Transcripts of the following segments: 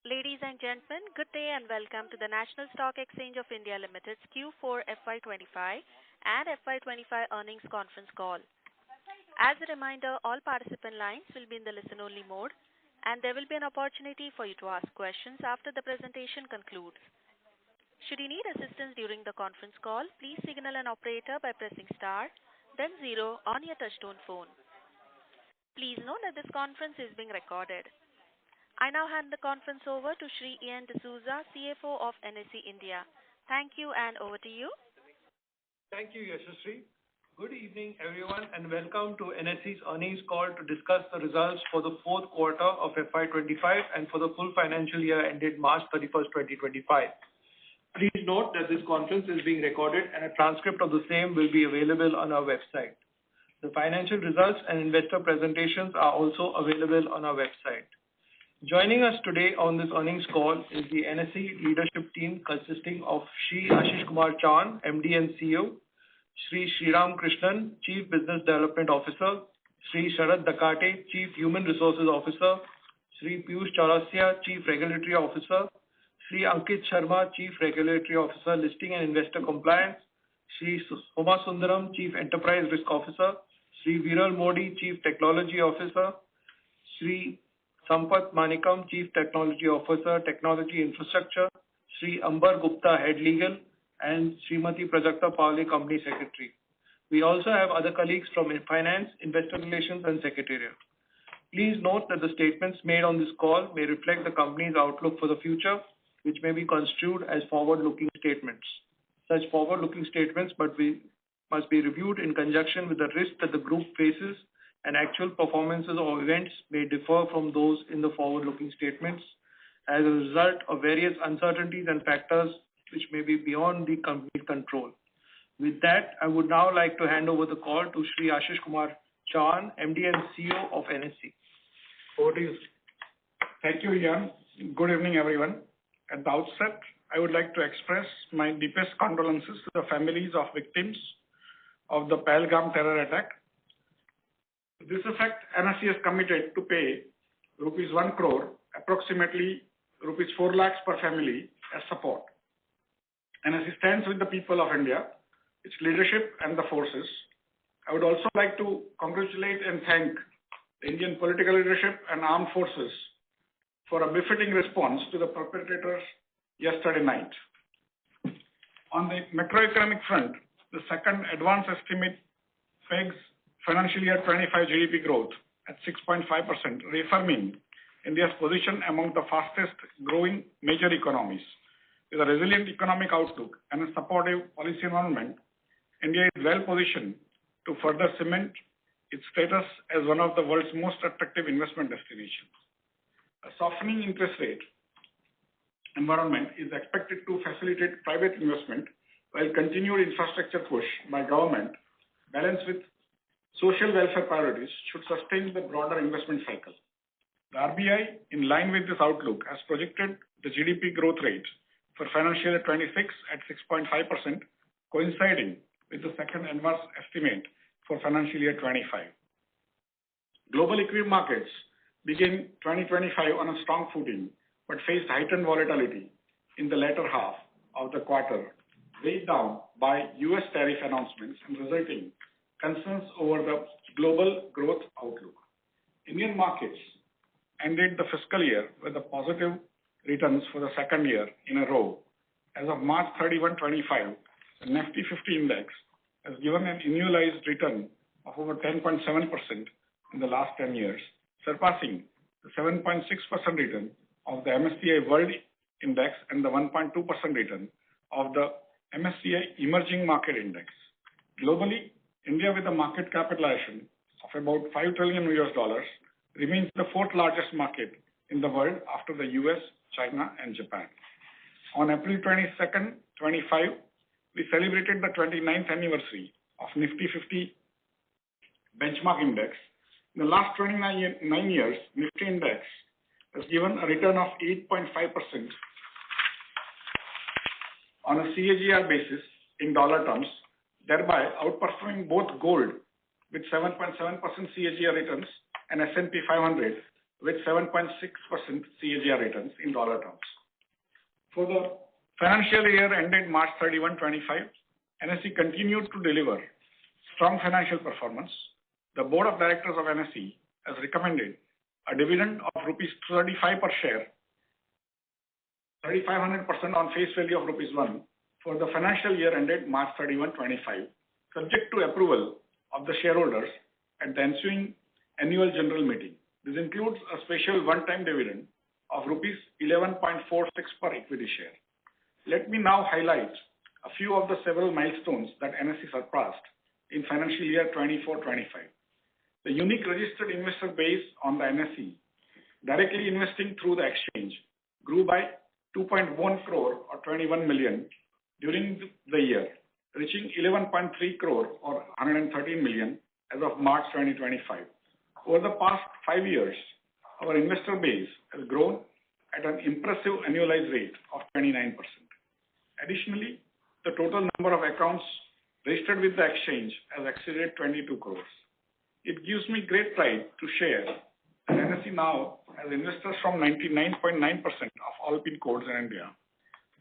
Ladies and gentlemen, good day and welcome to the National Stock Exchange of India Limited's Q4 FY25 and FY25 earnings conference call. As a reminder, all participant lines will be in the listen-only mode, and there will be an opportunity for you to ask questions after the presentation concludes. Should you need assistance during the conference call, please signal an operator by pressing star, then 0 on your touchtone phone. Please note that this conference is being recorded. I now hand the conference over to Shri Ian D'Souza, CFO of NSE India. Thank you, and over to you. Thank you, Yashasri. Good evening, everyone, and welcome to NSE's earnings call to discuss the results for the fourth quarter of FY25 and for the full financial year ended March 31st, 2025. Please note that this conference is being recorded and a transcript of the same will be available on our website. The financial results and investor presentations are also available on our website. Joining us today on this earnings call is the NSE leadership team consisting of Shri Ashish Kumar Chauhan, MD and CEO, Shri Sriram Krishnan, Chief Business Development Officer, Shri Sharad Dakate, Chief Human Resources Officer, Shri Piyush Chaurasia, Chief Regulatory Officer, Shri Ankit Sharma, Chief Regulatory Officer, Listing and Investor Compliance, Shri Soma Sundaram, Chief Enterprise Risk Officer, Shri Viral Modi, Chief Technology Officer, Shri Sampath Manikam, Chief Technology Officer, Technology Infrastructure, Shri Ambar Gupta, Head Legal, and Srimati Prajakta Pawale, Company Secretary. We also have other colleagues from Finance, Investor Relations, and Secretariat. Please note that the statements made on this call may reflect the company's outlook for the future, which may be construed as forward-looking statements. Such forward-looking statements must be reviewed in conjunction with the risk that the group faces, and actual performances or events may differ from those in the forward-looking statements as a result of various uncertainties and factors which may be beyond the company's control. With that, I would now like to hand over the call to Shri Ashish Kumar Chauhan, MD and CEO of NSE. Over to you. Thank you, Ian. Good evening, everyone. At the outset, I would like to express my deepest condolences to the families of victims of the Pahalgam terror attack. To this effect, NSE is committed to pay rupees 1 crore, approximately rupees 4 lakhs per family, as support. NSE stands with the people of India, its leadership and the forces. I would also like to congratulate and thank the Indian political leadership and armed forces for a befitting response to the perpetrators yesterday night. On the macroeconomic front, the second advance estimate pegs financial year 25 GDP growth at 6.5%, reaffirming India's position among the fastest growing major economies. With a resilient economic outlook and a supportive policy environment, India is well positioned to further cement its status as one of the world's most attractive investment destinations. A softening interest rate environment is expected to facilitate private investment, while continued infrastructure push by government, balanced with social welfare priorities, should sustain the broader investment cycle. The RBI, in line with this outlook, has projected the GDP growth rate for financial year 26 at 6.5%, coinciding with the second advance estimate for financial year 25. Global equity markets began 2025 on a strong footing, but faced heightened volatility in the latter half of the quarter, weighed down by U.S. tariff announcements and resulting concerns over the global growth outlook. Indian markets ended the fiscal year with a positive returns for the second year in a row. As of March 31, 25, the Nifty 50 index has given an annualized return of over 10.7% in the last 10 years, surpassing the 7.6% return of the MSCI World Index and the 1.2% return of the MSCI Emerging Market Index. Globally, India, with a market capitalization of about $5 trillion, remains the fourth largest market in the world after the US, China, and Japan. On April 22nd, 25, we celebrated the 29th anniversary of Nifty 50 benchmark index. In the last 29 years, Nifty index has given a return of 8.5% on a CAGR basis in dollar terms, thereby outperforming both gold with 7.7% CAGR returns and S&P 500 with 7.6% CAGR returns in dollar terms. For the financial year ended March 31, 25, NSE continued to deliver strong financial performance. The Board of Directors of NSE has recommended a dividend of rupees 35 per share, 3,500% on face value of rupees 1 for the financial year ended March 31, 25, subject to approval of the shareholders at the ensuing annual general meeting. This includes a special one-time dividend of rupees 11.46 per equity share. Let me now highlight a few of the several milestones that NSE surpassed in financial year 24-25. The unique registered investor base on the NSE, directly investing through the exchange, grew by 2.1 crore or 21 million during the year, reaching 11.3 crore or 113 million as of March 2025. Over the past 5 years, our investor base has grown at an impressive annualized rate of 29%. Additionally, the total number of accounts registered with the exchange has exceeded 22 crores. It gives me great pride to share that NSE now has investors from 99.9% of all PIN codes in India,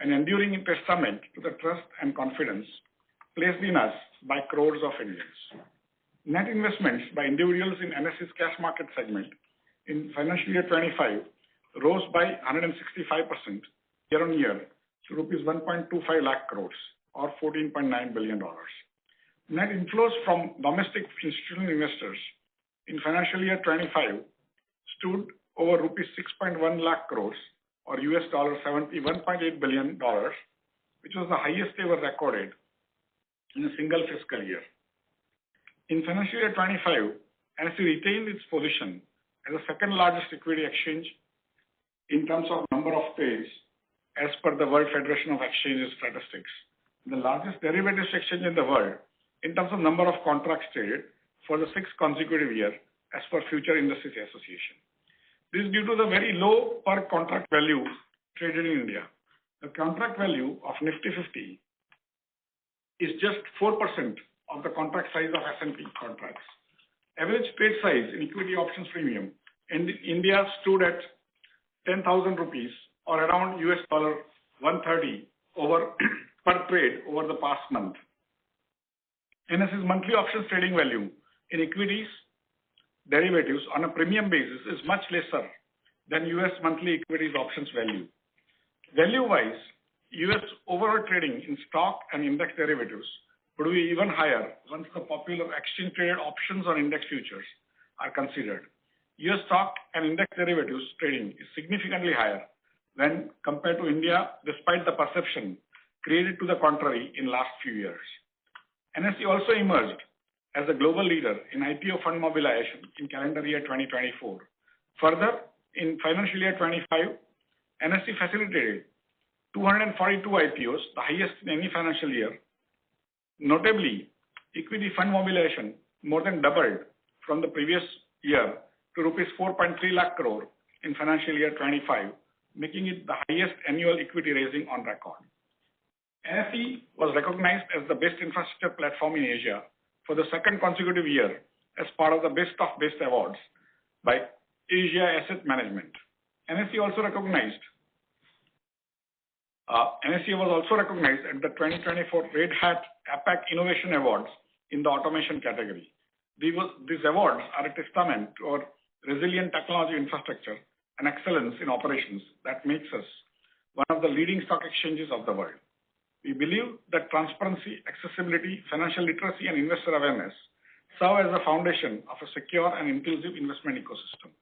an enduring testament to the trust and confidence placed in us by crores of Indians. Net investments by individuals in NSE's cash market segment in financial year 25 rose by 165% year-on-year to rupees 1.25 lakh crores or $14.9 billion. Net inflows from domestic institutional investors in financial year 25 stood over rupees 6.1 lakh crores or $71.8 billion, which was the highest ever recorded in a single fiscal year. In financial year 25, NSE retained its position as the second largest equity exchange in terms of number of trades as per the World Federation of Exchanges statistics, the largest derivatives exchange in the world in terms of number of contracts traded for the 6th consecutive year as per Future Indices Association. This is due to the very low per contract value traded in India. The contract value of Nifty 50 is just 4% of the contract size of S&P contracts. Average trade size in equity options premium in India stood at 10,000 rupees or around $130 over per trade over the past month. NSE's monthly options trading value in equities derivatives on a premium basis is much lesser than US monthly equities options value. Value-wise, US overall trading in stock and index derivatives would be even higher once the popular exchange-traded options on index futures are considered. US stock and index derivatives trading is significantly higher when compared to India, despite the perception created to the contrary in last few years. NSE also emerged as a global leader in IPO fund mobilization in calendar year 2024. Further, in financial year 25, NSE facilitated 242 IPOs, the highest in any financial year. Notably, equity fund mobilization more than doubled from the previous year to rupees 4.3 lakh crore in financial year 25, making it the highest annual equity raising on record. NSE was recognized as the best infrastructure platform in Asia for the second consecutive year as part of the Best of Best Awards by Asia Asset Management. NSE was also recognized at the 2024 Red Hat APAC Innovation Awards in the automation category. These awards are a testament to our resilient technology infrastructure and excellence in operations that makes us one of the leading stock exchanges of the world. We believe that transparency, accessibility, financial literacy, and investor awareness serve as the foundation of a secure and inclusive investment ecosystem.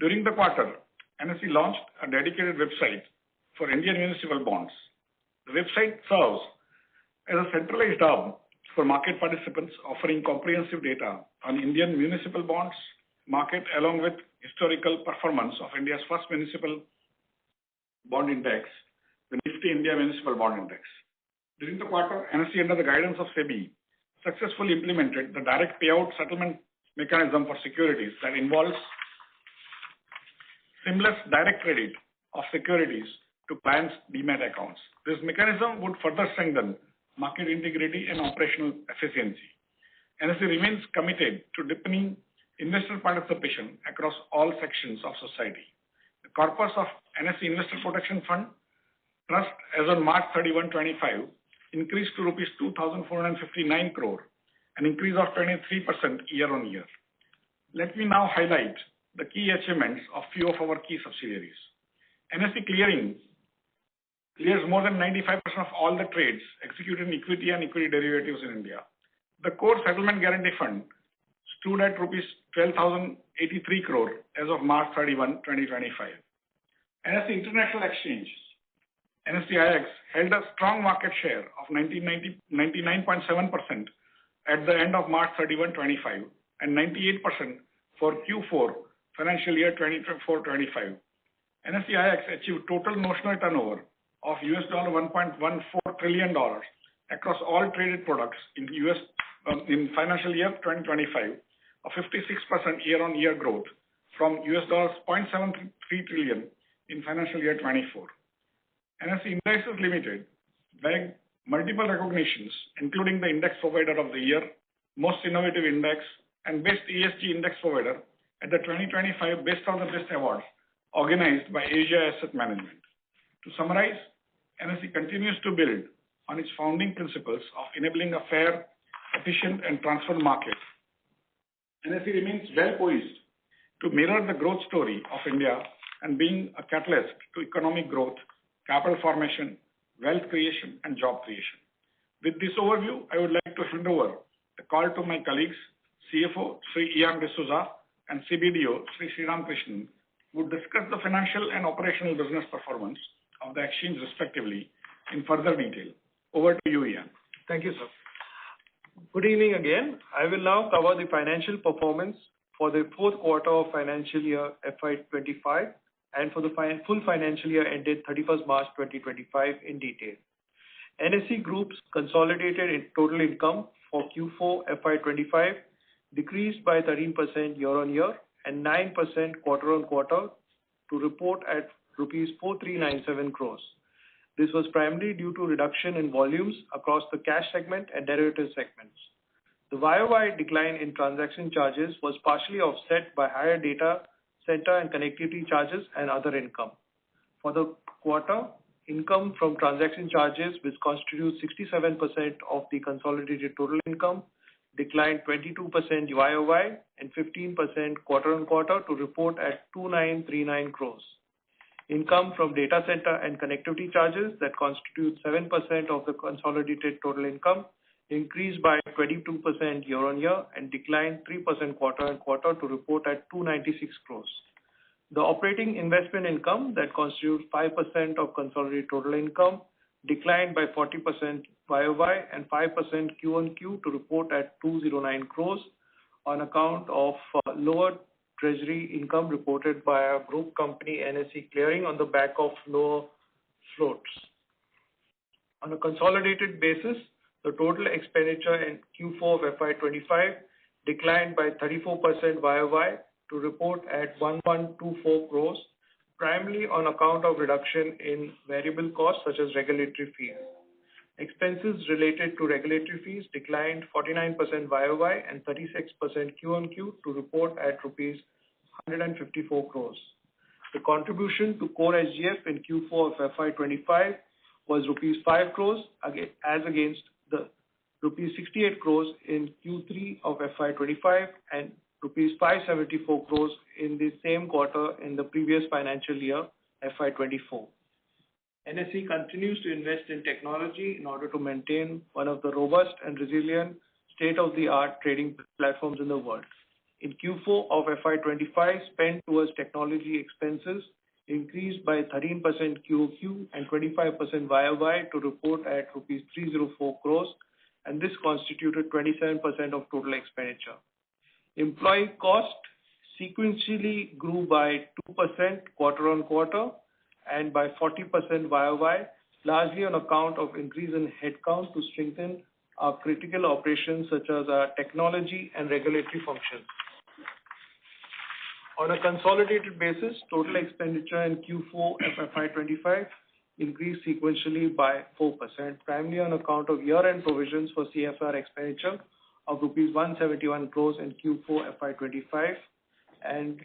During the quarter, NSE launched a dedicated website for Indian municipal bonds. The website serves as a centralized hub for market participants, offering comprehensive data on Indian municipal bonds market along with historical performance of India's first municipal bond index, the Nifty India Municipal Bond Index. During the quarter, NSE, under the guidance of SEBI, successfully implemented the direct payout settlement mechanism for securities that involves seamless direct credit of securities to clients' demat accounts. This mechanism would further strengthen market integrity and operational efficiency. NSE remains committed to deepening investor participation across all sections of society. The corpus of NSE Investor Protection Fund Trust as on March 31, 25 increased to rupees 2,459 crore, an increase of 23% year on year. Let me now highlight the key achievements of few of our key subsidiaries. NSE Clearing clears more than 95% of all the trades executed in equity and equity derivatives in India. The core settlement guarantee fund stood at rupees 12,083 crore as of March 31, 2025. NSE International Exchange, NSEIX, held a strong market share of 99.7% at the end of March 31, 25 and 98% for Q4 financial year 24-25. NSEIX achieved total notional turnover of $1.14 trillion across all traded products in in financial year 2025, a 56% year-on-year growth from $0.73 trillion in financial year 24. NSE Indices Limited bagged multiple recognitions, including the Index Provider of the Year, Most Innovative Index, and Best ESG Index Provider at the 2025 Best of the Best Awards organized by Asia Asset Management. To summarize, NSE continues to build on its founding principles of enabling a fair, efficient, and transparent market. NSE remains well poised to mirror the growth story of India and being a catalyst to economic growth, capital formation, wealth creation, and job creation. With this overview, I would like to hand over the call to my colleagues, CFO Sri Ian D'Souza and CBDO Sri Sriram Krishnan, who would discuss the financial and operational business performance of the exchange respectively in further detail. Over to you, Ian. Thank you, sir. Good evening again. I will now cover the financial performance for the fourth quarter of financial year FY25 and for the full financial year ended 31st March 2025 in detail. NSE Group's consolidated total income for Q4 FY25 decreased by 13% year-on-year and 9% quarter-on-quarter to report at rupees 4397 crores. This was primarily due to reduction in volumes across the cash segment and derivative segments. The YOY decline in transaction charges was partially offset by higher data center and connectivity charges and other income. For the quarter, income from transaction charges, which constitutes 67% of the consolidated total income, declined 22% YOY and 15% quarter-on-quarter to report at 2939 crores. Income from data center and connectivity charges that constitute 7% of the consolidated total income increased by 22% year-on-year and declined 3% quarter-on-quarter to report at 296 crores. The operating investment income that constitutes 5% of consolidated total income declined by 40% YOY and 5% Q-on-Q to report at 209 crores on account of lower treasury income reported by our group company NSE Clearing on the back of lower floats. On a consolidated basis, the total expenditure in Q4 of FY25 declined by 34% YOY to report at 1124 crores, primarily on account of reduction in variable costs such as regulatory fees. Expenses related to regulatory fees declined 49% YOY and 36% Q-on-Q to report at rupees 154 crores. The contribution to core SGF in Q4 of FY25 was rupees 5 crores as against the rupees 68 crores in Q3 of FY25 and rupees 574 crores in the same quarter in the previous financial year FY24. NSE continues to invest in technology in order to maintain one of the robust and resilient state-of-the-art trading platforms in the world. In Q4 of FY25, spend towards technology expenses increased by 13% QOQ and 25% YOY to report at rupees 304 crores, and this constituted 27% of total expenditure. Employee cost sequentially grew by 2% quarter-on-quarter and by 40% YOY, largely on account of increase in headcount to strengthen our critical operations such as our technology and regulatory functions. On a consolidated basis, total expenditure in Q4 FY25 increased sequentially by 4%, primarily on account of year-end provisions for CSR expenditure of rupees 171 crores in Q4 FY25, and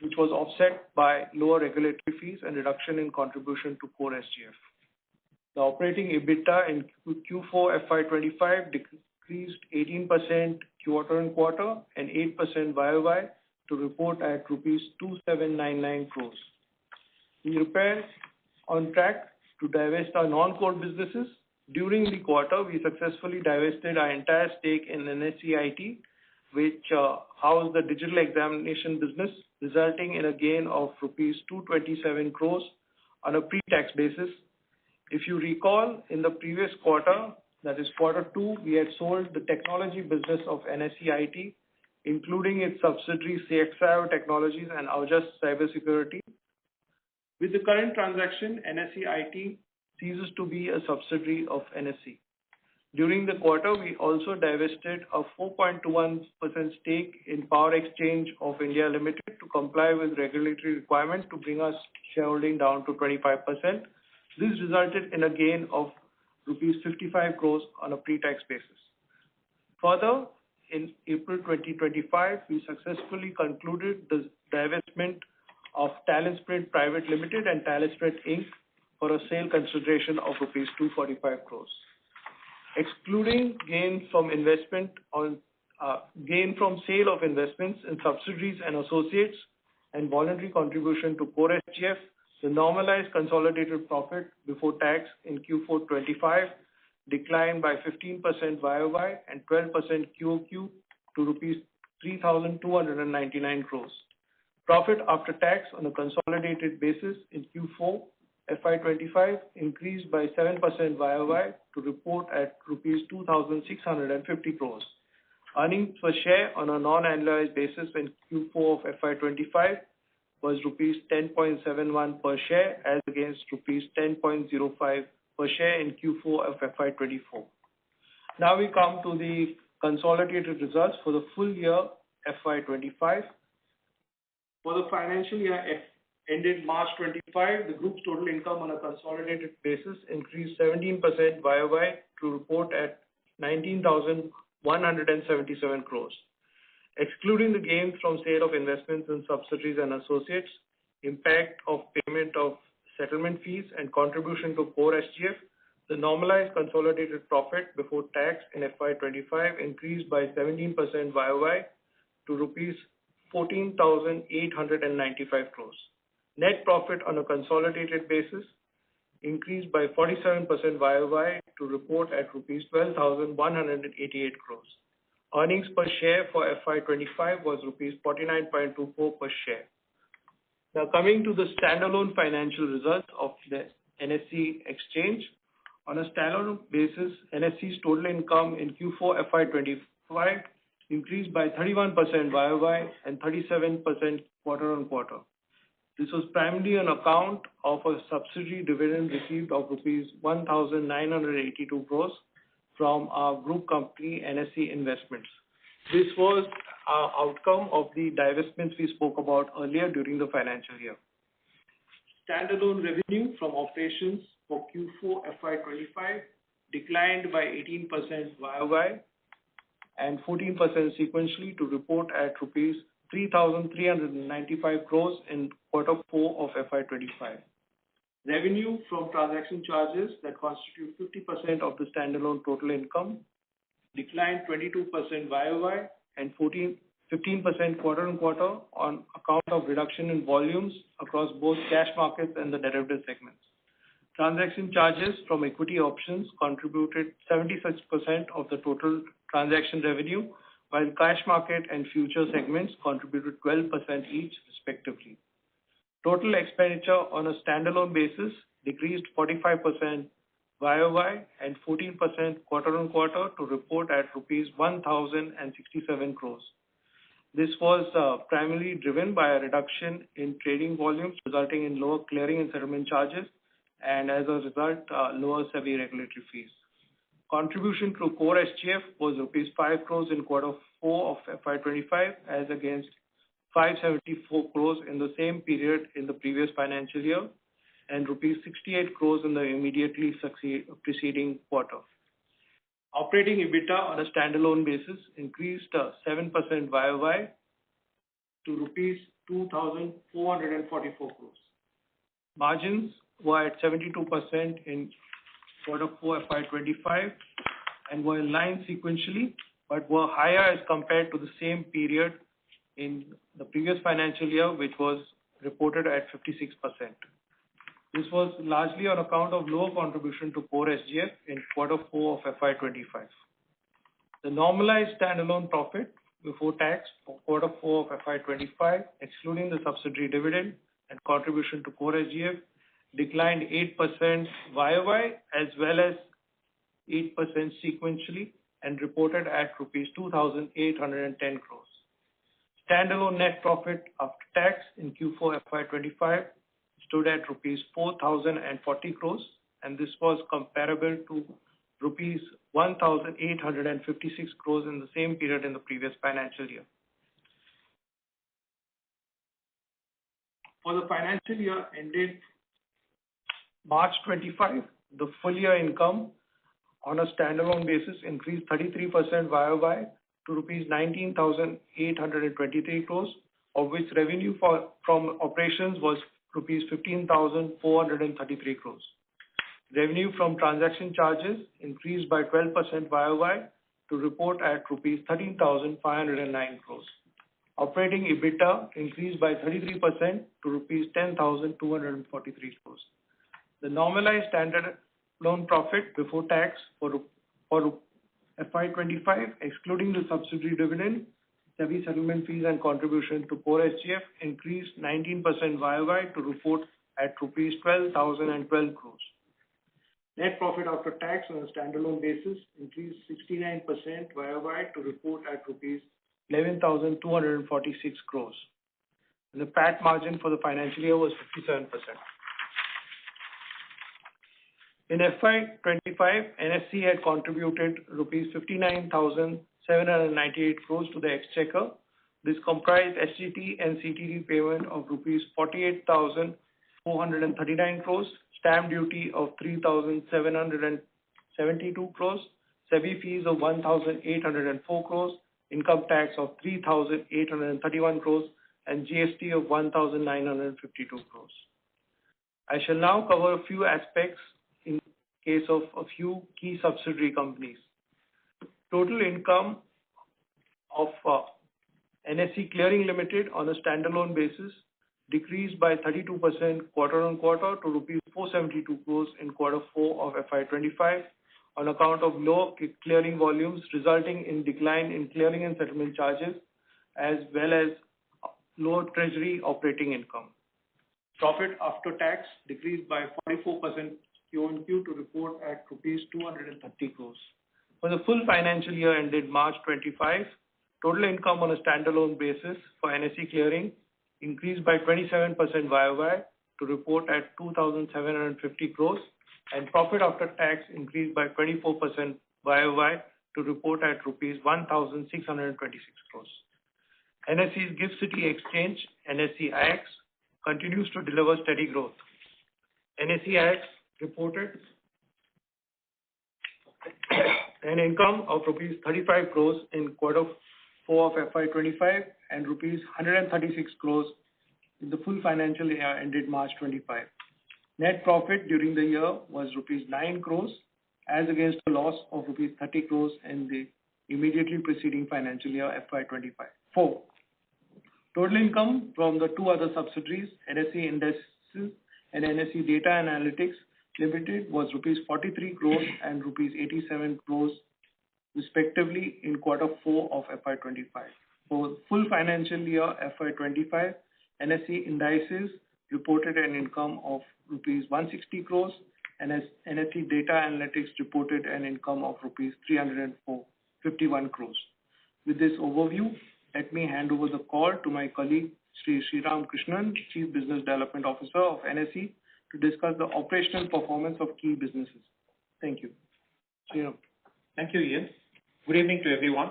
which was offset by lower regulatory fees and reduction in contribution to core SGF. The operating EBITDA in Q4 FY25 decreased 18% quarter-on-quarter and 8% YOY to report at rupees 2799 crores. We remain on track to divest our non-core businesses. During the quarter, we successfully divested our entire stake in NSE, which housed the digital examination business, resulting in a gain of rupees 227 crores on a pre-tax basis. If you recall, in the previous quarter, that is quarter 2, we had sold the technology business of NSE, including its subsidiaries CXIO Technologies and Aujaz Cybersecurity. With the current transaction, NSE ceases to be a subsidiary of NSE. During the quarter, we also divested a 4.21% stake in Power Exchange of India Limited to comply with regulatory requirements to bring our shareholding down to 25%. This resulted in a gain of rupees 55 crores on a pre-tax basis. Further, in April 2025, we successfully concluded the divestment of Talisprint Private Limited and Talisprint Inc. for a sale consideration of rupees 245 crores. Excluding gain from sale of investments in subsidiaries and associates and voluntary contribution to core SGF, the normalized consolidated profit before tax in Q4 25 declined by 15% YOY and 12% QOQ to rupees 3,299 crores. Profit after tax on a consolidated basis in Q4 FY25 increased by 7% YOY to report at rupees 2,650 crores. Earnings per share on a non-annualized basis in Q4 of FY25 was rupees 10.71 per share as against rupees 10.05 per share in Q4 of FY24. Now we come to the consolidated results for the full year FY25. For the financial year ended March 25, the group's total income on a consolidated basis increased 17% YOY to report at 19,177 crores. Excluding the gains from sale of investments in subsidiaries and associates, impact of payment of settlement fees and contribution to core SGF, the normalized consolidated profit before tax in FY25 increased by 17% YOY to rupees 14,895 crores. Net profit on a consolidated basis increased by 47% YOY to report at rupees 12,188 crores. Earnings per share for FY25 was rupees 49.24 per share. Now coming to the standalone financial results of the NSE exchange. On a standalone basis, NSE's total income in Q4 FY25 increased by 31% YOY and 37% quarter-on-quarter. This was primarily on account of a subsidiary dividend received of rupees 1,982 crores from our group company NSE Investments. This was our outcome of the divestments we spoke about earlier during the financial year. Standalone revenue from operations for Q4 FY25 declined by 18% YOY and 14% sequentially to report at rupees 3,395 crores in quarter 4 of FY25. Revenue from transaction charges that constitute 50% of the standalone total income declined 22% YOY and 15% quarter-on-quarter on account of reduction in volumes across both cash markets and the derivative segments. Transaction charges from equity options contributed 76% of the total transaction revenue, while cash market and future segments contributed 12% each respectively. Total expenditure on a standalone basis decreased 45% YOY and 14% quarter-on-quarter to report at rupees 1,067 crores. This was primarily driven by a reduction in trading volumes, resulting in lower clearing and settlement charges, and as a result, lower SEBI regulatory fees. Contribution to core SGF was rupees 5 crores in quarter 4 of FY25 as against 574 crores in the same period in the previous financial year and rupees 68 crores in the immediately preceding quarter. Operating EBITDA on a standalone basis increased 7% YOY to rupees 2,444 crores. Margins were at 72% in quarter 4 FY25 and were in line sequentially, but were higher as compared to the same period in the previous financial year, which was reported at 56%. This was largely on account of lower contribution to core SGF in quarter 4 of FY25. The normalized standalone profit before tax for quarter 4 of FY25, excluding the subsidiary dividend and contribution to core SGF, declined 8% YOY as well as 8% sequentially and reported at rupees 2,810 crores. Standalone net profit after tax in Q4 FY25 stood at rupees 4,040 crores, and this was comparable to rupees 1,856 crores in the same period in the previous financial year. For the financial year ended March 25, the full year income on a standalone basis increased 33% YOY to rupees 19,823 crores, of which revenue from operations was rupees 15,433 crores. Revenue from transaction charges increased by 12% YOY to report at rupees 13,509 crores. Operating EBITDA increased by 33% to rupees 10,243 crores. The normalized standalone profit before tax for FY25, excluding the subsidiary dividend, SEBI settlement fees and contribution to core SGF, increased 19% YOY to report at rupees 12,012 crores. Net profit after tax on a standalone basis increased 69% YOY to report at rupees 11,246 crores. And the PAT margin for the financial year was 57%. In FY25, NSE had contributed rupees 59,798 crores to the exchequer. This comprised SGT and CTD payment of rupees 48,439 crores, stamp duty of 3,772 crores, SEBI fees of 1,804 crores, income tax of 3,831 crores, and GST of 1,952 crores. I shall now cover a few aspects in case of a few key subsidiary companies. Total income of NSE Clearing Limited on a standalone basis decreased by 32% quarter-on-quarter to rupees 472 crores in quarter 4 of FY25 on account of low clearing volumes resulting in decline in clearing and settlement charges as well as lower treasury operating income. Profit after tax decreased by 44% Q-on-Q to report at rupees 230 crores. For the full financial year ended March 25, total income on a standalone basis for NSE Clearing increased by 27% YOY to report at 2,750 crores, and profit after tax increased by 24% YOY to report at rupees 1,626 crores. NSE's GIFT City Exchange, NSE IX, continues to deliver steady growth. NSE IX reported an income of rupees 35 crores in quarter 4 of FY25 and rupees 136 crores in the full financial year ended March 25. Net profit during the year was rupees 9 crores as against a loss of rupees 30 crores in the immediately preceding financial year FY25. 4. Total income from the two other subsidiaries, NSE Indices and NSE Data Analytics Limited, was rupees 43 crores and rupees 87 crores respectively in quarter 4 of FY25. For full financial year FY25, NSE Indices reported an income of rupees 160 crores and NSE Data Analytics reported an income of rupees 351 crores. With this overview, let me hand over the call to my colleague Sri Sriram Krishnan, Chief Business Development Officer of NSE, to discuss the operational performance of key businesses. Thank you. Sriram. Thank you, Ian. Good evening to everyone.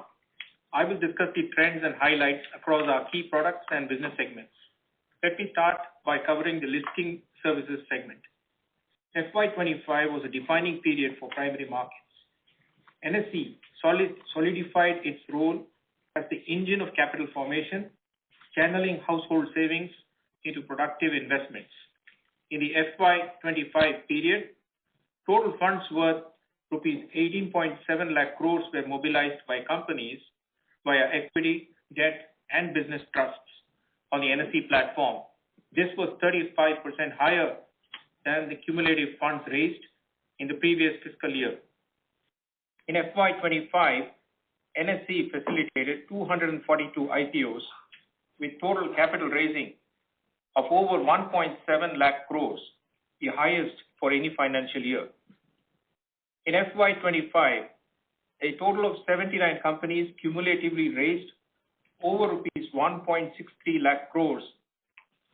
I will discuss the trends and highlights across our key products and business segments. Let me start by covering the listing services segment. FY25 was a defining period for primary markets. NSE solidified its role as the engine of capital formation, channeling household savings into productive investments. In the FY25 period, total funds worth rupees 18.7 lakh crores were mobilized by companies via equity, debt, and business trusts on the NSE platform. This was 35% higher than the cumulative funds raised in the previous fiscal year. In FY25, NSE facilitated 242 IPOs with total capital raising of over 1.7 lakh crores, the highest for any financial year. In FY25, a total of 79 companies cumulatively raised over rupees 1.63 lakh crores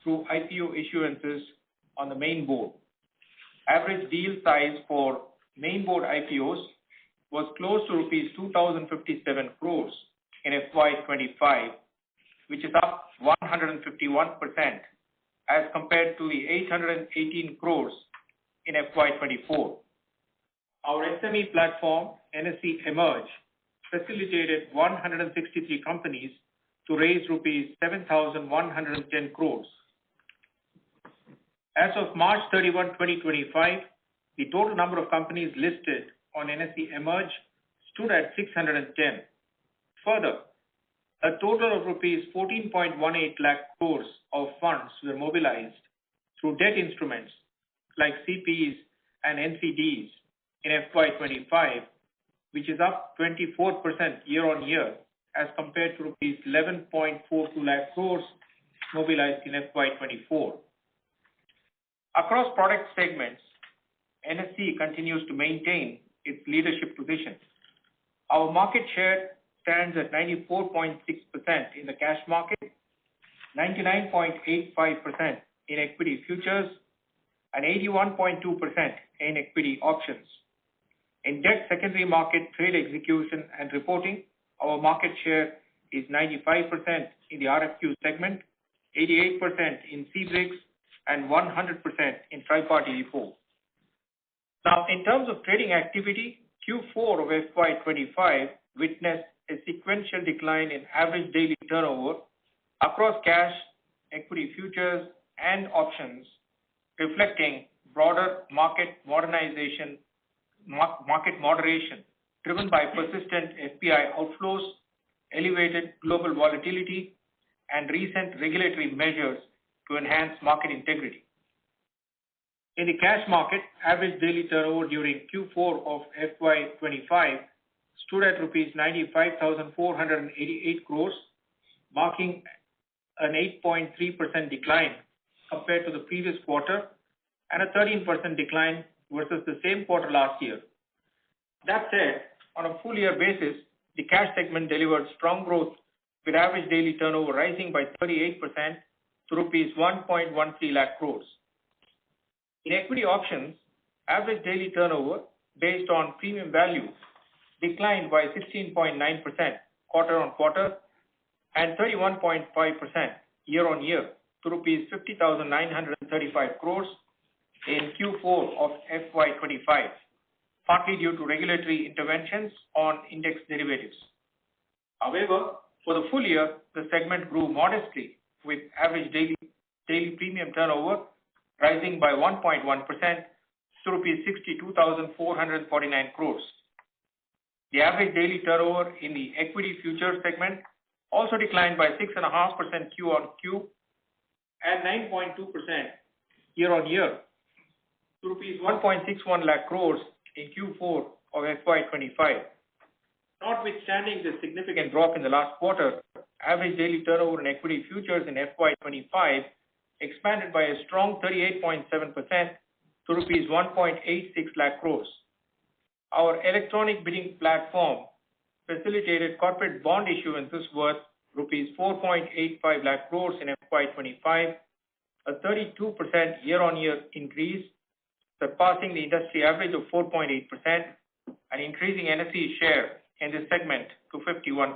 through IPO issuances on the main board. Average deal size for main board IPOs was close to rupees 2,057 crores in FY25, which is up 151% as compared to the 818 crores in FY24. Our SME platform, NSE Emerge, facilitated 163 companies to raise rupees 7,110 crores. As of March 31, 2025, the total number of companies listed on NSE Emerge stood at 610. Further, a total of rupees 14.18 lakh crores of funds were mobilized through debt instruments like CPs and NCDs in FY25, which is up 24% year on year as compared to rupees 11.42 lakh crores mobilized in FY24. Across product segments, NSE continues to maintain its leadership position. Our market share stands at 94.6% in the cash market, 99.85% in equity futures, and 81.2% in equity options. In debt secondary market trade execution and reporting, our market share is 95% in the RFQ segment, 88% in CBRICS, and 100% in tri-party repo. Now, in terms of trading activity, Q4 of FY25 witnessed a sequential decline in average daily turnover across cash, equity futures, and options, reflecting broader market moderation driven by persistent FPI outflows, elevated global volatility, and recent regulatory measures to enhance market integrity. In the cash market, average daily turnover during Q4 of FY25 stood at rupees 95,488 crores, marking an 8.3% decline compared to the previous quarter and a 13% decline versus the same quarter last year. That said, on a full year basis, the cash segment delivered strong growth with average daily turnover rising by 38% to rupees 1.13 lakh crores. In equity options, average daily turnover based on premium value declined by 16.9% quarter on quarter and 31.5% year on year to rupees 50,935 crores in Q4 of FY25, partly due to regulatory interventions on index derivatives. However, for the full year, the segment grew modestly with average daily premium turnover rising by 1.1% to rupees 62,449 crores. The average daily turnover in the equity futures segment also declined by 6.5% Q on Q and 9.2% year on year to rupees 1.61 lakh crores in Q4 of FY25. Notwithstanding the significant drop in the last quarter, average daily turnover in equity futures in FY25 expanded by a strong 38.7% to rupees 1.86 lakh crores. Our electronic bidding platform facilitated corporate bond issuances worth rupees 4.85 lakh crores in FY25, a 32% year-on-year increase, surpassing the industry average of 4.8% and increasing NSE's share in this segment to 51%.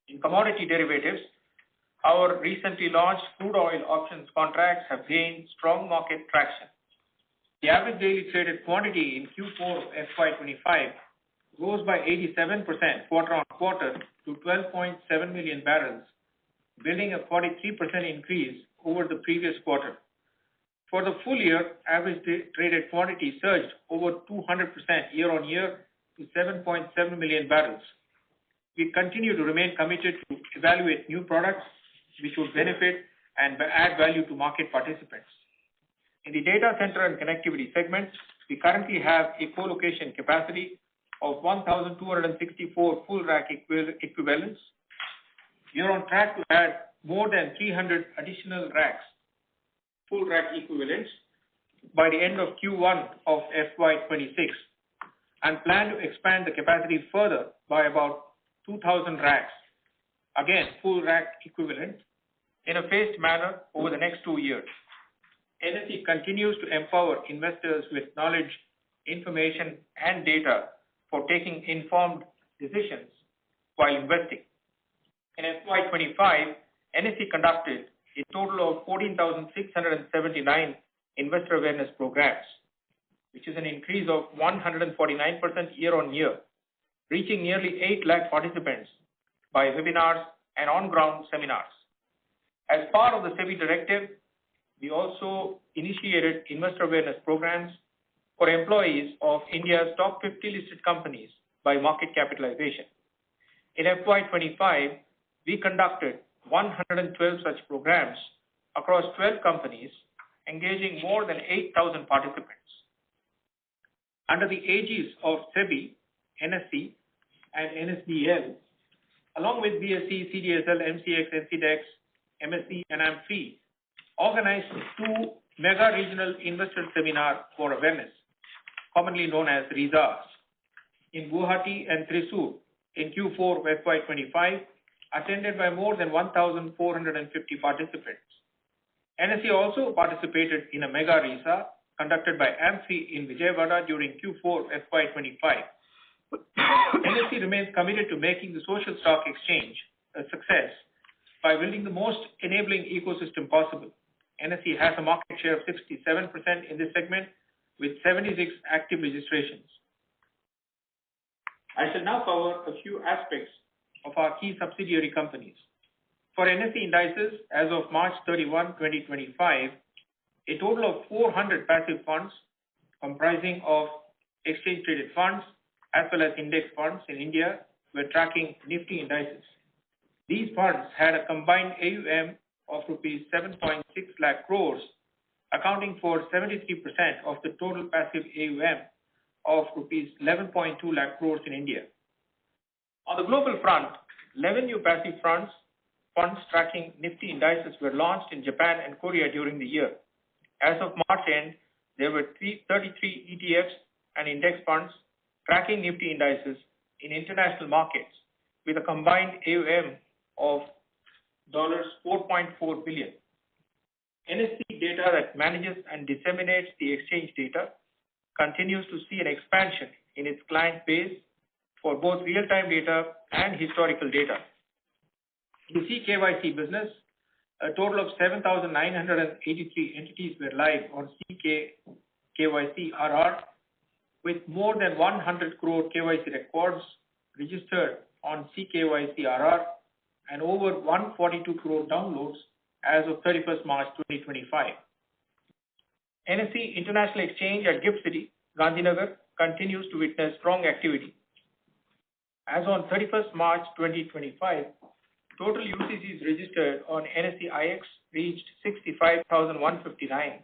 In commodity derivatives, our recently launched crude oil options contracts have gained strong market traction. The average daily traded quantity in Q4 of FY25 rose by 87% quarter-on-quarter to 12.7 million barrels, building a 43% increase over the previous quarter. For the full year, average traded quantity surged over 200% year-on-year to 7.7 million barrels. We continue to remain committed to evaluate new products which would benefit and add value to market participants. In the data center and connectivity segment, we currently have a co-location capacity of 1,264 full rack equivalents. We are on track to add more than 300 additional racks, full rack equivalents, by the end of Q1 of FY26, and plan to expand the capacity further by about 2,000 racks, again full rack equivalent, in a phased manner over the next 2 years. NSE continues to empower investors with knowledge, information, and data for taking informed decisions while investing. In FY25, NSE conducted a total of 14,679 investor awareness programs, which is an increase of 149% year-on-year, reaching nearly 8 lakh participants by webinars and on-ground seminars. As part of the SEBI directive, we also initiated investor awareness programs for employees of India's top 50 listed companies by market capitalization. In FY25, we conducted 112 such programs across 12 companies, engaging more than 8,000 participants. Under the aegis of SEBI, NSE, and NSDL, along with BSE, CDSL, MCX, NCDEX, MSE, and AMFI, organized 2 mega regional investor seminars for awareness, commonly known as RISAs, in Guwahati and Thrissur in Q4 of FY25, attended by more than 1,450 participants. NSE also participated in a mega RISA conducted by AMFI in Vijayawada during Q4 FY25. NSE remains committed to making the social stock exchange a success by building the most enabling ecosystem possible. NSE has a market share of 67% in this segment with 76 active registrations. I shall now cover a few aspects of our key subsidiary companies. For NSE indices, as of March 31, 2025, a total of 400 passive funds comprising of exchange-traded funds as well as index funds in India were tracking Nifty indices. These funds had a combined AUM of rupees 7.6 lakh crores, accounting for 73% of the total passive AUM of rupees 11.2 lakh crores in India. On the global front, 11 new passive funds tracking Nifty indices were launched in Japan and Korea during the year. As of March end, there were 33 ETFs and index funds tracking Nifty indices in international markets with a combined AUM of $4.4 billion. NSE data that manages and disseminates the exchange data continues to see an expansion in its client base for both real-time data and historical data. In the CKYC business, a total of 7,983 entities were live on CKYC RR, with more than 100 crore KYC records registered on CKYC RR and over 142 crore downloads as of 31st March 2025. NSE International Exchange at GIFT City, Gandhinagar, continues to witness strong activity. As on 31st March 2025, total UCCs registered on NSE IX reached 65,159,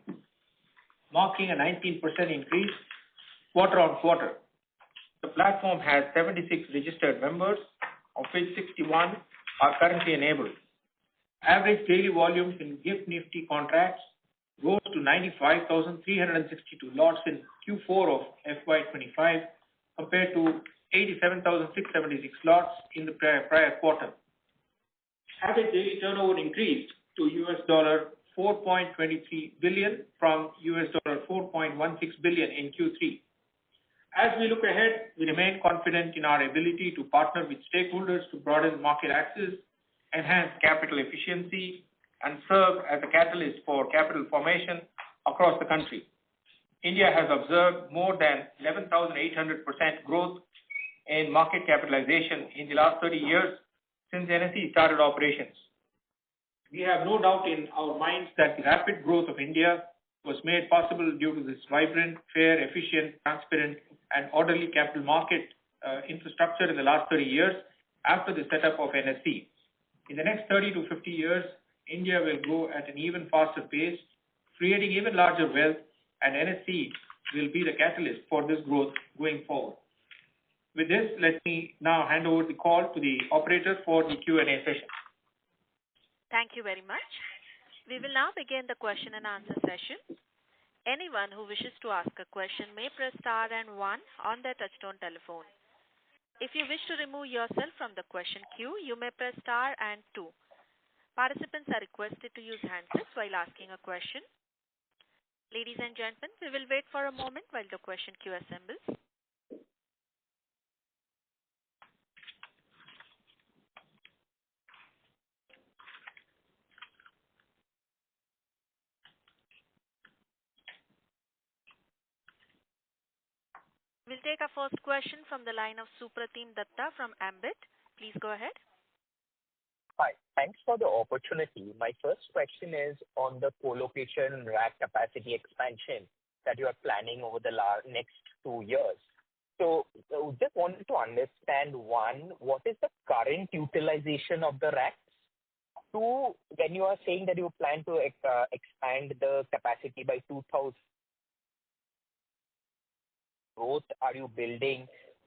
marking a 19% increase quarter-on-quarter. The platform has 76 registered members, of which 61 are currently enabled. Average daily volumes in GIFT Nifty contracts rose to 95,362 lots in Q4 of FY25 compared to 87,676 lots in the prior quarter. Average daily turnover increased to $4.23 billion from $4.16 billion in Q3. As we look ahead, we remain confident in our ability to partner with stakeholders to broaden market access, enhance capital efficiency, and serve as a catalyst for capital formation across the country. India has observed more than 11,800% growth in market capitalization in the last 30 years since NSE started operations. We have no doubt in our minds that the rapid growth of India was made possible due to this vibrant, fair, efficient, transparent, and orderly capital market infrastructure in the last 30 years after the setup of NSE. In the next 30 to 50 years, India will grow at an even faster pace, creating even larger wealth, and NSE will be the catalyst for this growth going forward. With this, let me now hand over the call to the operator for the Q&A session. Thank you very much. We will now begin the question and answer session. Anyone who wishes to ask a question may press star and 1 on their touchtone telephone. If you wish to remove yourself from the question queue, you may press star and 2. Participants are requested to use handsets while asking a question. Ladies and gentlemen, we will wait for a moment while the question queue assembles. We'll take our first question from the line of Supratim Datta from Ambit. Please go ahead. Hi. Thanks for the opportunity. My first question is on the co-location rack capacity expansion that you are planning over the next 2 years. So just wanted to understand, one, what is the current utilization of the racks? Two, when you are saying that you plan to expand the capacity by 2,000, growth are you building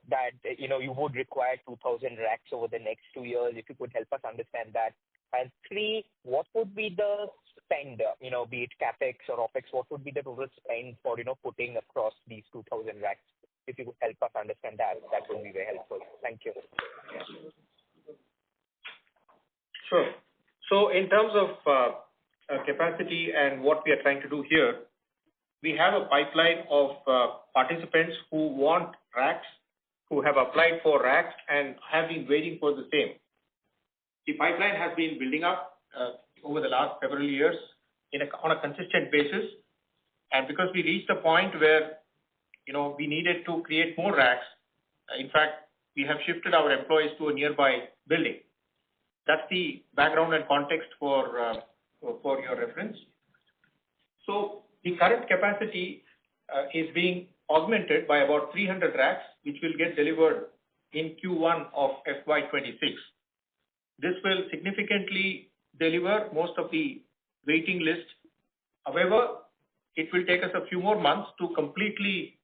that, you would require 2,000 racks over the next 2 years? If you could help us understand that. And three, what would be the spend, be it CapEx or OpEx, what would be the total spend for, putting across these 2,000 racks? If you could help us understand that, that would be very helpful. Thank you. Sure. So in terms of capacity and what we are trying to do here, we have a pipeline of participants who want racks, who have applied for racks and have been waiting for the same. The pipeline has been building up over the last several years on a consistent basis. And because we reached a point where, we needed to create more racks, in fact, we have shifted our employees to a nearby building. That's the background and context for your reference. So the current capacity is being augmented by about 300 racks, which will get delivered in Q1 of FY26. This will significantly deliver most of the waiting list. However, it will take us a few more months to completely,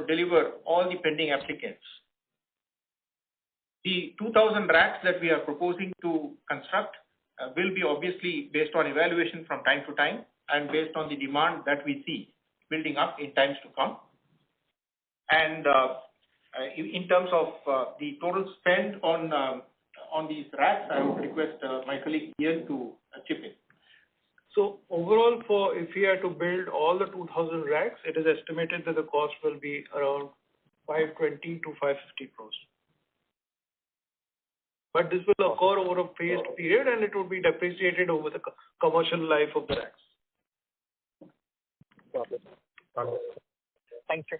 deliver all the pending applicants. The 2,000 racks that we are proposing to construct will be obviously based on evaluation from time to time and based on the demand that we see building up in times to come. And in terms of the total spend on these racks, I would request my colleague Ian to chip in. So overall, if we are to build all the 2,000 racks, it is estimated that the cost will be around 520 to 550 crores. But this will occur over a phased period, and it will be depreciated over the commercial life of the racks. Thank you.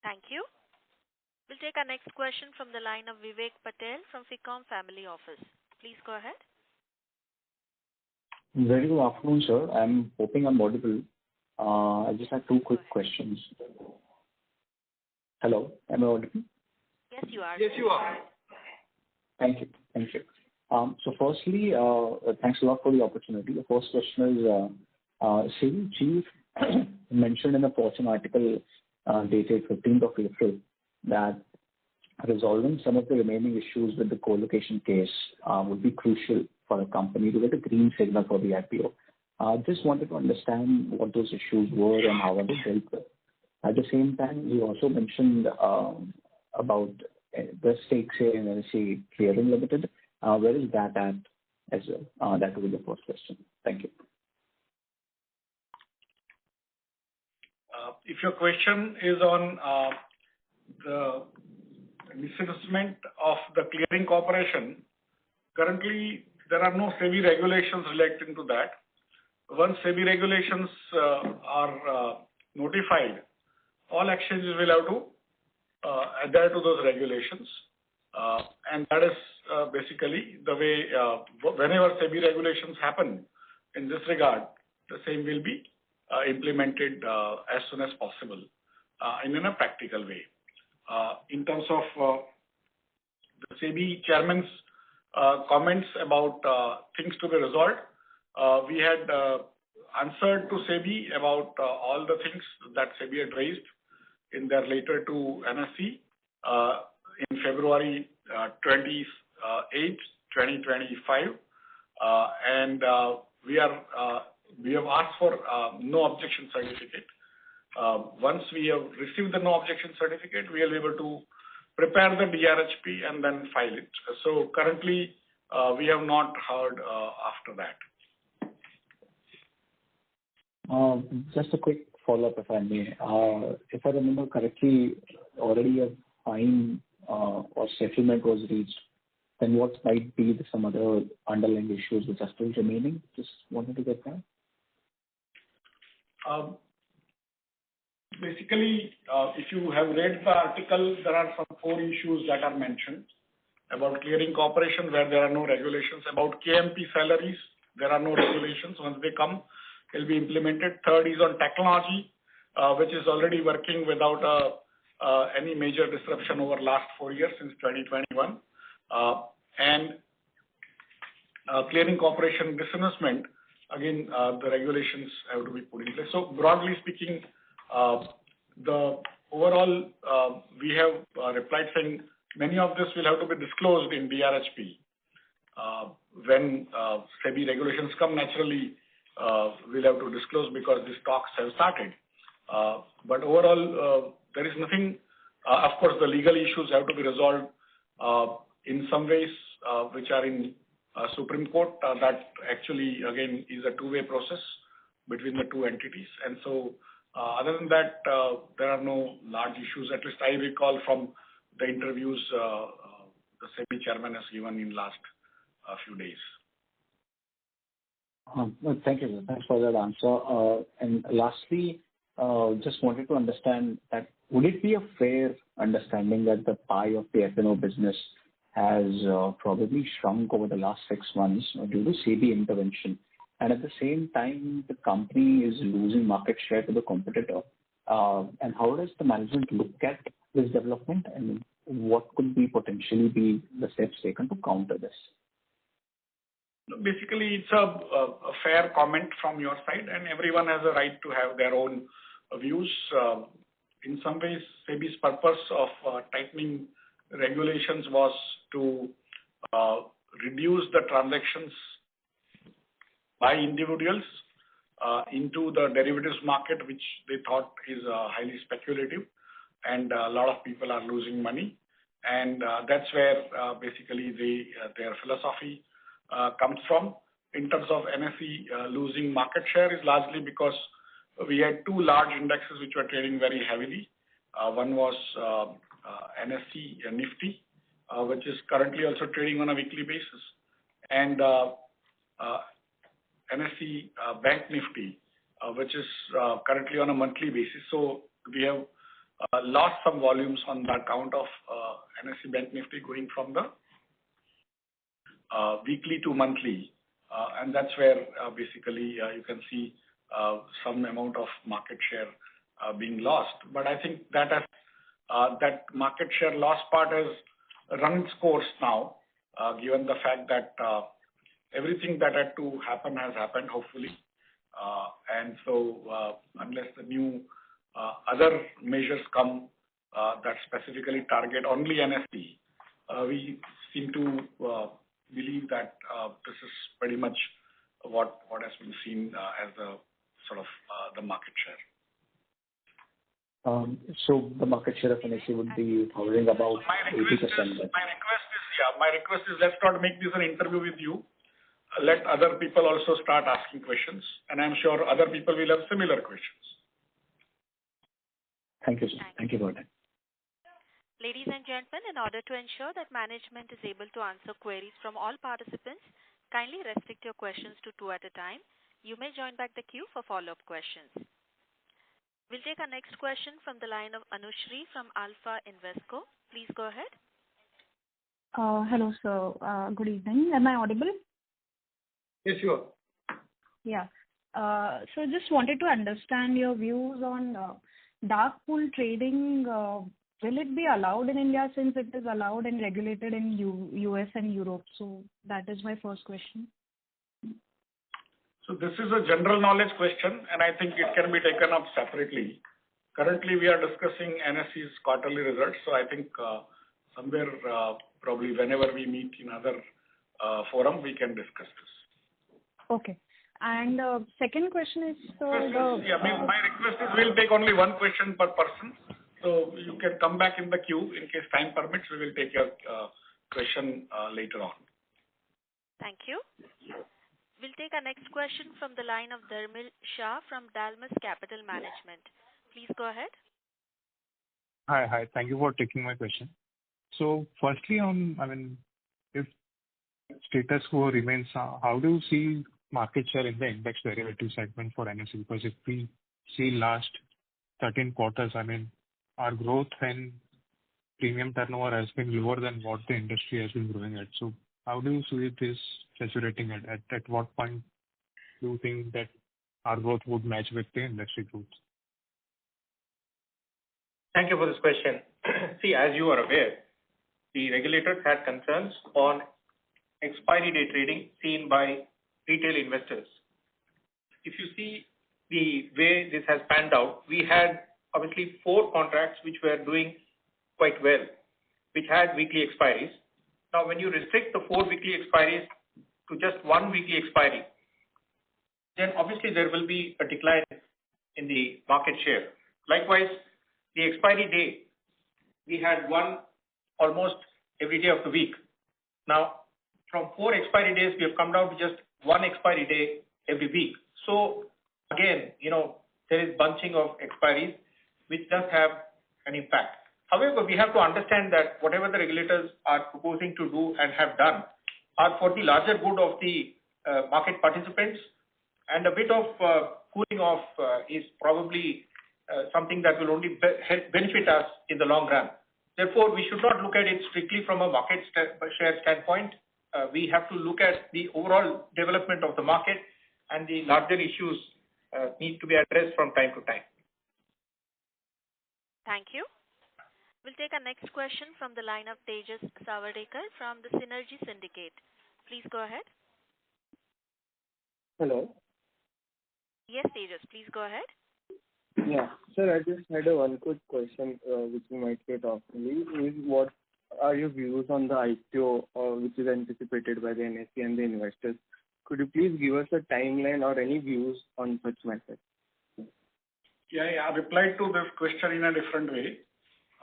Thank you. We'll take our next question from the line of Vivek Patel from Ficom Family Office. Please go ahead. Very good afternoon, sir. I'm hoping I'm audible. I just have 2 quick questions. Hello, am I audible? Yes, you are. Yes, you are. Thank you. So firstly, thanks a lot for the opportunity. The first question is, Civil Chief mentioned in a Fortune article dated 15th of April that resolving some of the remaining issues with the co-location case would be crucial for a company to get a green signal for the IPO. Just wanted to understand what those issues were and how are they dealt with. At the same time, you also mentioned about the stake sale in NSE Clearing Limited. Where is that at as well? That will be the first question. Thank you. If your question is on the disinvestment of the clearing corporation, currently there are no SEBI regulations relating to that. Once SEBI regulations are notified, all exchanges will have to adhere to those regulations. And that is basically the way whenever SEBI regulations happen in this regard, the same will be implemented as soon as possible in a practical way. In terms of the SEBI chairman's comments about things to be resolved, we had answered to SEBI about all the things that SEBI had raised in their letter to NSE in February 28, 2025. And we have asked for no objection certificate. Once we have received the no objection certificate, we will be able to prepare the DRHP and then file it. So currently, we have not heard after that. Just a quick follow-up, if I may. If I remember correctly, already a fine or settlement was reached. Then what might be some other underlying issues which are still remaining? Just wanted to get that. Basically, if you have read the article, there are some 4 issues that are mentioned. About clearing corporation, where there are no regulations. About KMP salaries, there are no regulations. Once they come, will be implemented. Third is on technology, which is already working without any major disruption over last 4 years since 2021. And clearing corporation disinvestment, again, the regulations have to be put in place. So broadly speaking, the overall, we have replied saying many of this will have to be disclosed in DRHP. When SEBI regulations come, naturally, we'll have to disclose because these talks have started. But overall, there is nothing. Of course, the legal issues have to be resolved in some ways, which are in Supreme Court. That actually, again, is a two-way process between the two entities. And so, other than that, there are no large issues. At least I recall from the interviews the SEBI chairman has given in last few days. Well, thank you. Thanks for that answer. And lastly, just wanted to understand that would it be a fair understanding that the pie of the F&O business has probably shrunk over the last 6 months due to SEBI intervention, and at the same time the company is losing market share to the competitor? And how does the management look at this development, and what could be potentially be the steps taken to counter this? Basically, it's a fair comment from your side, and everyone has a right to have their own views. In some ways, SEBI's purpose of tightening regulations was to reduce the transactions by individuals into the derivatives market, which they thought is highly speculative, and a lot of people are losing money. And that's where basically their philosophy comes from. In terms of NSE losing market share is largely because we had 2 large indexes which were trading very heavily. One was NSE Nifty, which is currently also trading on a weekly basis, and NSE Bank Nifty, which is currently on a monthly basis. So we have lost some volumes on the account of NSE Bank Nifty going from the weekly to monthly, and that's where basically you can see some amount of market share being lost. But I think that that market share loss part has run its course now, given the fact that everything that had to happen has happened, hopefully. And so unless the new other measures come that specifically target only NSE, we seem to believe that this is pretty much what has been seen as the sort of the market share. So the market share of NSE would be hovering about 80%. My request is let's not make this an interview with you. Let other people also start asking questions, and I'm sure other people will have similar questions. Thank you, sir. Thank you for that. Ladies and gentlemen, in order to ensure that management is able to answer queries from all participants, kindly restrict your questions to 2 at a time. You may join back the queue for follow-up questions. We'll take our next question from the line of Anushri from Alpha Invesco. Please go ahead. Hello, sir. Good evening. Am I audible? Yes, you are. Yeah. So just wanted to understand your views on dark pool trading. Will it be allowed in India since it is allowed and regulated in US and Europe? So that is my first question. So this is a general knowledge question, and I think it can be taken up separately. Currently, we are discussing NSE's quarterly results, so I think somewhere probably whenever we meet in other forum, we can discuss this. Okay. And second question is, my request is we'll take only one question per person. So you can come back in the queue in case time permits. We will take your question later on. Thank you. We'll take our next question from the line of Dharmil Shah from Dalmus Capital Management. Please go ahead. Hi. Thank you for taking my question. So firstly if status quo remains, how do you see market share in the index derivative segment for NSE? Because if we see last 13 quarters, our growth and premium turnover has been lower than what the industry has been growing at. So how do you see this saturating at what point do you think that our growth would match with the industry growth? Thank you for this question. See, as you are aware, the regulators had concerns on expiry day trading seen by retail investors. If you see the way this has panned out, we had obviously 4 contracts which were doing quite well, which had weekly expiries. Now, when you restrict the 4 weekly expiries to just 1 weekly expiry, then obviously there will be a decline in the market share. Likewise, the expiry day, we had one almost every day of the week. Now, from 4 expiry days, we have come down to just 1 expiry day every week. So again, there is bunching of expiries, which does have an impact. However, we have to understand that whatever the regulators are proposing to do and have done are for the larger good of the market participants, and a bit of cooling off is probably something that will only benefit us in the long run. Therefore, we should not look at it strictly from a market share standpoint. We have to look at the overall development of the market, and the larger issues need to be addressed from time to time. Thank you. We'll take our next question from the line of Tejas Savadekar from the Synergy Syndicate. Please go ahead. Hello. Yes, Tejas, please go ahead. Yeah. Sir, I just had one quick question which you might get after me. What are your views on the IPO which is anticipated by the NSE and the investors? Could you please give us a timeline or any views on such matters? Yeah, I replied to this question in a different way.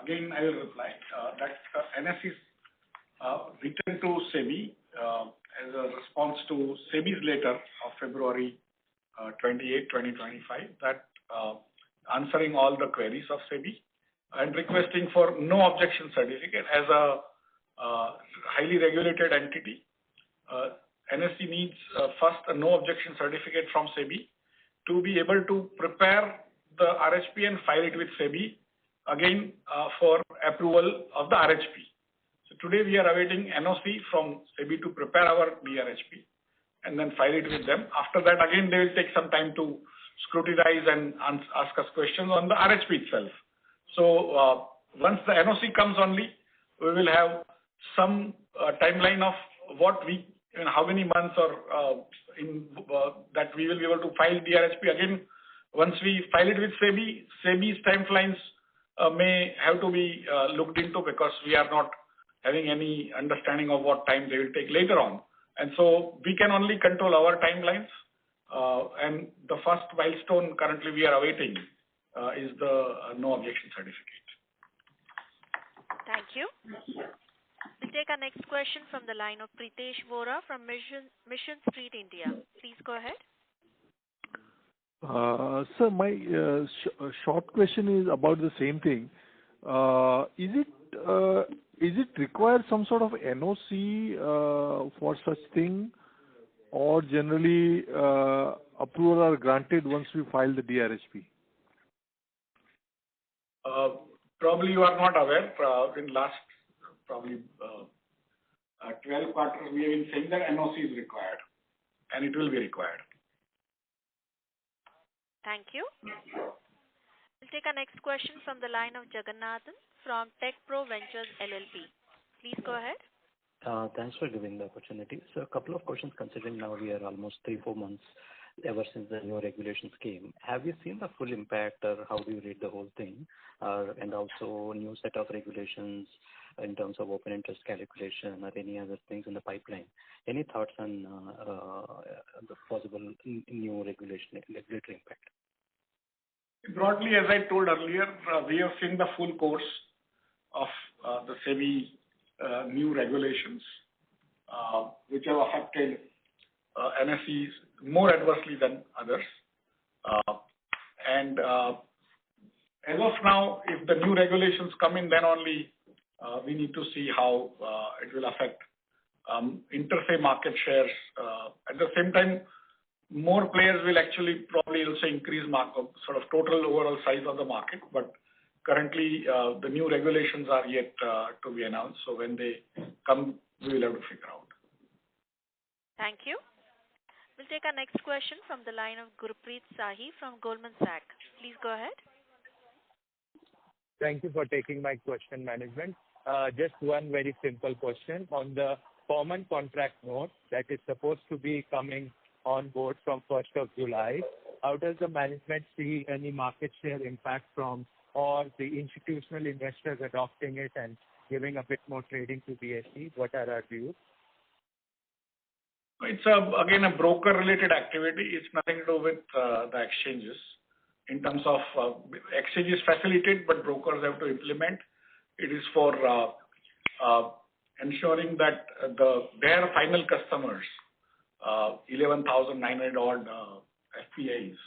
Again, I will reply that NSE written to SEBI as a response to SEBI's letter of February 28, 2025, that answering all the queries of SEBI and requesting for no objection certificate as a highly regulated entity. NSE needs first a no objection certificate from SEBI to be able to prepare the RHP and file it with SEBI again for approval of the RHP. So today we are awaiting NOC from SEBI to prepare our DRHP and then file it with them. After that, again, they will take some time to scrutinize and ask us questions on the RHP itself. So once the NOC comes only, we will have some timeline of what we, how many months or that we will be able to file DRHP. Again, once we file it with SEBI, SEBI's timelines may have to be looked into because we are not having any understanding of what time they will take later on. And so we can only control our timelines. And the first milestone currently we are awaiting is the no objection certificate. Thank you. We'll take our next question from the line of Pritesh Vora from Mission Street India. Please go ahead. Sir, my short question is about the same thing. Is it require some sort of NOC for such thing, or generally approval are granted once we file the DRHP? Probably you are not aware, in last probably 12 quarters, we have been saying that NOC is required, and it will be required. Thank you. We'll take our next question from the line of Jagannathan from Tech Pro Ventures LLP. Please go ahead. Thanks for giving the opportunity. So a couple of questions considering now we are almost 3-4 months ever since the new regulations came. Have you seen the full impact or how do you read the whole thing? And also new set of regulations in terms of open interest calculation or any other things in the pipeline? Any thoughts on the possible new regulatory impact? Broadly, as I told earlier, we have seen the full course of the SEBI new regulations, which have affected NSEs more adversely than others. And as of now, if the new regulations come in, then only we need to see how it will affect inter-se market shares. At the same time, more players will actually probably also increase sort of total overall size of the market. But currently, the new regulations are yet to be announced. So when they come, we will have to figure out. Thank you. We'll take our next question from the line of Gurpreet Sahi from Goldman Sachs. Please go ahead. Thank you for taking my question, management. Just one very simple question on the common contract note that is supposed to be coming on board from 1st of July. How does the management see any market share impact from or the institutional investors adopting it and giving a bit more trading to BSE? What are our views? It's again a broker-related activity. It's nothing to do with the exchanges. In terms of exchanges facilitate, but brokers have to implement. It is for ensuring that their final customers, 11,900 odd FPIs,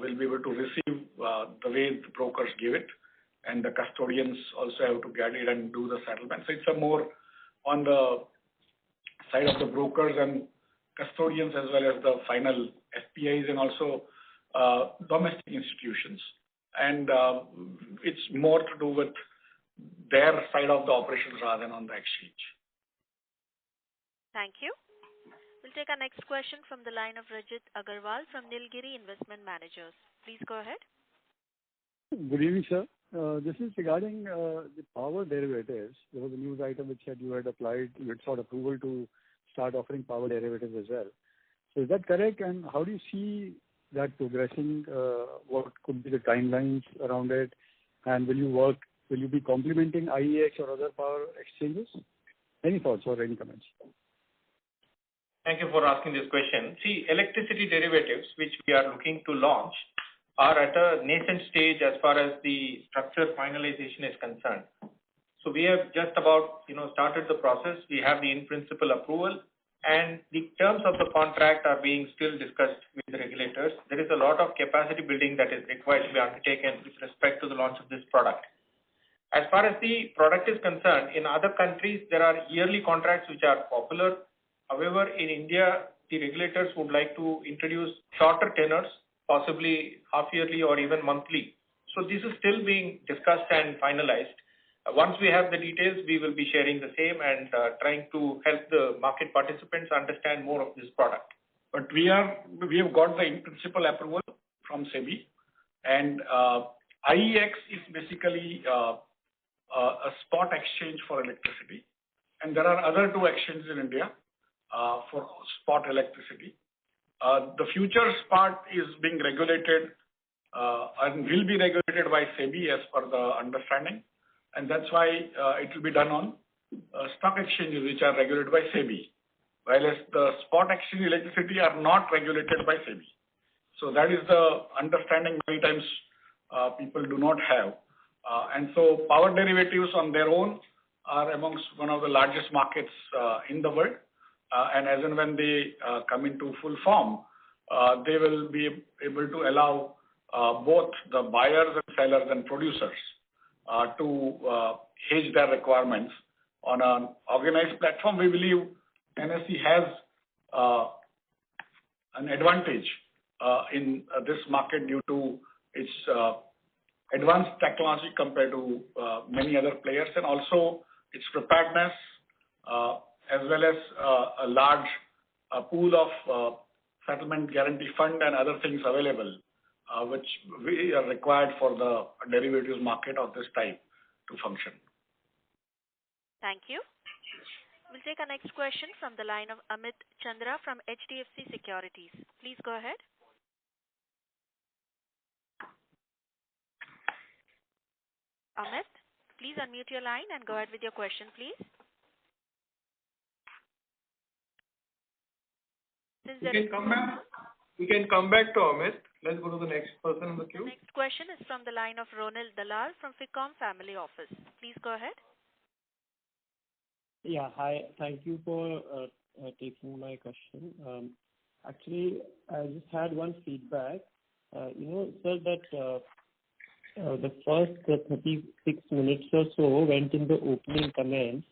will be able to receive the way the brokers give it, and the custodians also have to get it and do the settlement. So it's a more on the side of the brokers and custodians as well as the final FPIs and also domestic institutions. And it's more to do with their side of the operations rather than on the exchange. Thank you. We'll take our next question from the line of Rajit Agarwal from Nilgiri Investment Managers. Please go ahead. Good evening, sir. This is regarding the power derivatives. There was a news item which said you had sought approval to start offering power derivatives as well. So is that correct? And how do you see that progressing? What could be the timelines around it? And will you be complementing IEX or other power exchanges? Any thoughts or any comments? Thank you for asking this question. See, electricity derivatives, which we are looking to launch, are at a nascent stage as far as the structure finalization is concerned. So we have just about started the process. We have the in-principle approval, and the terms of the contract are being still discussed with the regulators. There is a lot of capacity building that is required to be undertaken with respect to the launch of this product. As far as the product is concerned, in other countries, there are yearly contracts which are popular. However, in India, the regulators would like to introduce shorter tenors, possibly half-yearly or even monthly. So this is still being discussed and finalized. Once we have the details, we will be sharing the same and trying to help the market participants understand more of this product. But we have got the in-principle approval from SEBI, and IEX is basically a spot exchange for electricity, and there are other two exchanges in India for spot electricity. The futures part is being regulated and will be regulated by SEBI as per the understanding, and that's why it will be done on stock exchanges which are regulated by SEBI, whereas the spot exchange electricity are not regulated by SEBI. So that is the understanding many times people do not have. And so power derivatives on their own are amongst one of the largest markets in the world. And as and when they come into full form, they will be able to allow both the buyers and sellers and producers to hedge their requirements on an organized platform. We believe NSE has an advantage in this market due to its advanced technology compared to many other players, and also its preparedness, as well as a large pool of settlement guarantee fund and other things available, which we are required for the derivatives market of this type to function. Thank you. We'll take our next question from the line of Amit Chandra from HDFC Securities. Please go ahead. Amit, please unmute your line and go ahead with your question, please. Since we can come back to Amit. Let's go to the next person in the queue. Next question is from the line of Ronil Dalal from Ficom Family Office. Please go ahead. Yeah, hi. Thank you for taking my question. Actually, I just had one feedback. Sir, that the first 36 minutes or so went in the opening comments.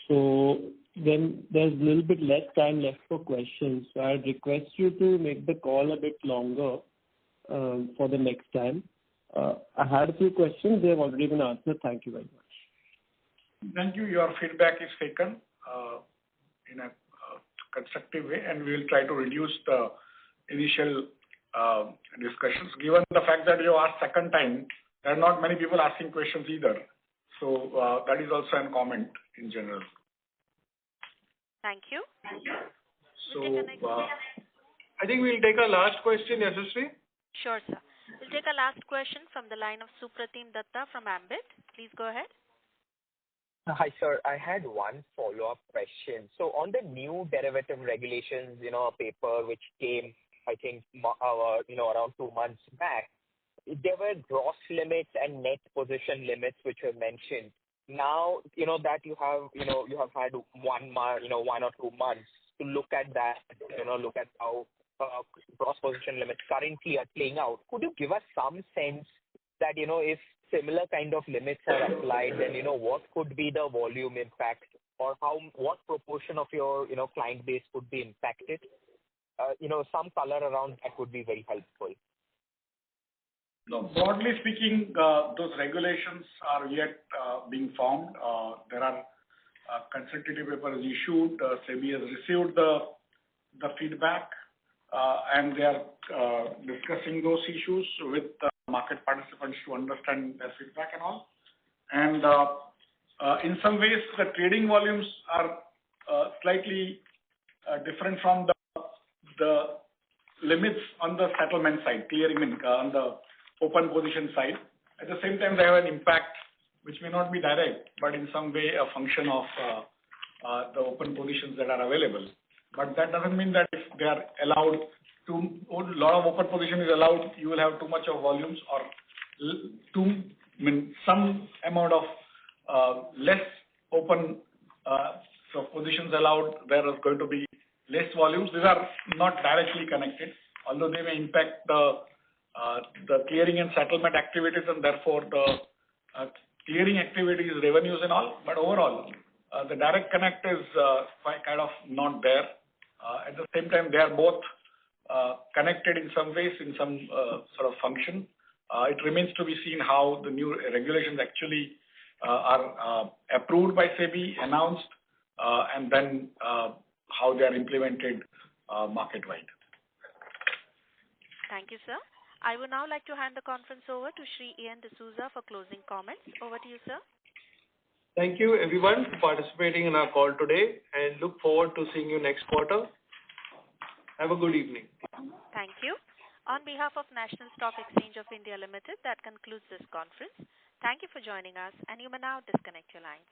So then there's a little bit less time left for questions. So I'd request you to make the call a bit longer for the next time. I had a few questions. They have already been answered. Thank you very much. Thank you. Your feedback is taken in a constructive way, and we will try to reduce the initial discussions. Given the fact that you asked second time, there are not many people asking questions either. So that is also a comment in general. Thank you. So I think we'll take a last question, Yashasri. Sure, sir. We'll take a last question from the line of Supratim Datta from Ambit. Please go ahead. Hi, sir. I had one follow-up question. So on the new derivative regulations, a paper which came, I think, around 2 months back, there were gross limits and net position limits which were mentioned. Now, that you have had 1 or 2 months to look at that, look at how gross position limits currently are playing out. Could you give us some sense that, if similar kind of limits are applied, then, what could be the volume impact, or what proportion of your, client base could be impacted? Some color around that would be very helpful. No, broadly speaking, those regulations are yet being formed. There are consultative papers issued. SEBI has received the feedback, and they are discussing those issues with market participants to understand their feedback and all. And in some ways, the trading volumes are slightly different from the limits on the settlement side, clearing on the open position side. At the same time, they have an impact which may not be direct, but in some way a function of the open positions that are available. But that doesn't mean that if they are allowed to, a lot of open position is allowed, you will have too much of volumes, or some amount of less open positions allowed, there is going to be less volumes. These are not directly connected, although they may impact the clearing and settlement activities, and therefore the clearing activities, revenues and all. But overall, the direct connect is quite kind of not there. At the same time, they are both connected in some ways, in some sort of function. It remains to be seen how the new regulations actually are approved by SEBI, announced, and then how they are implemented market-wide. Thank you, sir. I would now like to hand the conference over to Shri Ian D'Souza for closing comments. Over to you, sir. Thank you, everyone, for participating in our call today, and look forward to seeing you next quarter. Have a good evening. Thank you. On behalf of National Stock Exchange of India Limited, that concludes this conference. Thank you for joining us, and you may now disconnect your lines.